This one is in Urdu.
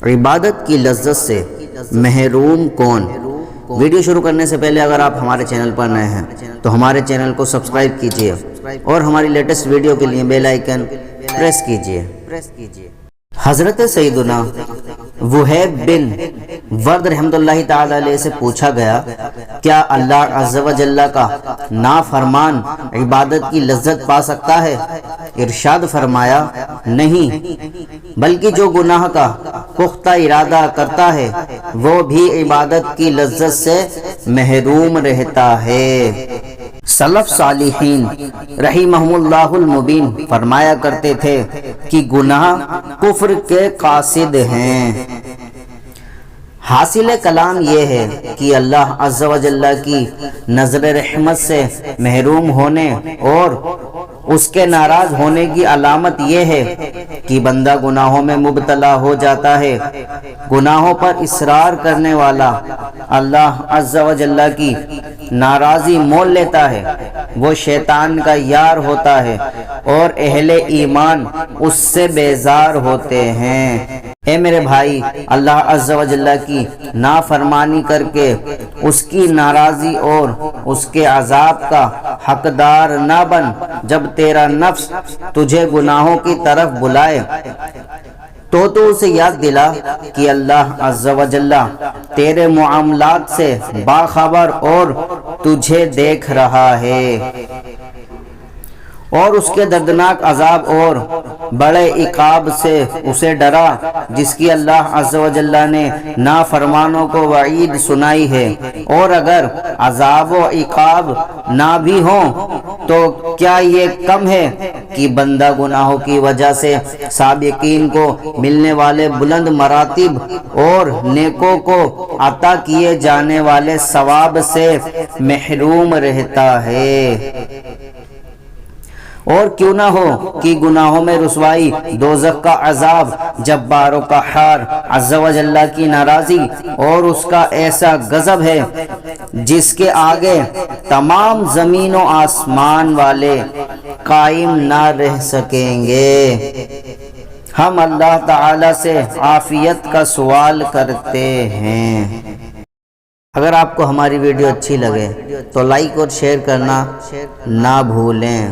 عبادت کی لذت سے محروم کون؟ ویڈیو شروع کرنے سے پہلے اگر آپ ہمارے چینل پر نئے ہیں تو ہمارے چینل کو سبسکرائب کیجئے اور ہماری لیٹسٹ ویڈیو کے لیے بیل آئیکن پریس کیجئے۔ حضرت سیدنا وہیب بن ورد رحمۃ اللہ تعالی علیہ سے پوچھا گیا، کیا اللہ عز و جل کا نافرمان عبادت کی لذت پا سکتا ہے؟ ارشاد فرمایا، نہیں، بلکہ جو گناہ کا پختہ ارادہ کرتا ہے وہ بھی عبادت کی لذت سے محروم رہتا ہے۔ سلف صالحین رحمہم اللہ المبین فرمایا کرتے تھے کہ گناہ کفر کے قاصد ہیں۔ حاصل کلام یہ ہے کہ اللہ عز و جل کی نظر رحمت سے محروم ہونے اور اس کے ناراض ہونے کی علامت یہ ہے کہ بندہ گناہوں میں مبتلا ہو جاتا ہے۔ گناہوں پر اصرار کرنے والا اللہ عز و جل کی ناراضی مول لیتا ہے، وہ شیطان کا یار ہوتا ہے اور اہل ایمان اس سے بیزار ہوتے ہیں۔ اے میرے بھائی، اللہ عز و جل کی نافرمانی کر کے اس کی ناراضی اور اس کے عذاب کا حقدار نہ بن۔ جب تیرا نفس تجھے گناہوں کی طرف بلائے تو اسے یاد دلا کہ اللہ عز و جل تیرے معاملات سے باخبر اور تجھے دیکھ رہا ہے، اور اس کے دردناک عذاب اور بڑے عقاب سے اسے ڈرا جس کی اللہ عز و جل نے نافرمانوں کو وعید سنائی ہے۔ اور اگر عذاب و عقاب نہ بھی ہوں تو کیا یہ کم ہے کہ بندہ گناہوں کی وجہ سے سابقین کو ملنے والے بلند مراتب اور نیکوں کو عطا کیے جانے والے ثواب سے محروم رہتا ہے؟ اور کیوں نہ ہو کہ گناہوں میں رسوائی، دوزخ کا عذاب، جبار و قہار عز و جل کی ناراضی اور اس کا ایسا غضب ہے جس کے آگے تمام زمین و آسمان والے قائم نہ رہ سکیں گے۔ ہم اللہ تعالی سے عافیت کا سوال کرتے ہیں۔ اگر آپ کو ہماری ویڈیو اچھی لگے تو لائک اور شیئر کرنا نہ بھولیں۔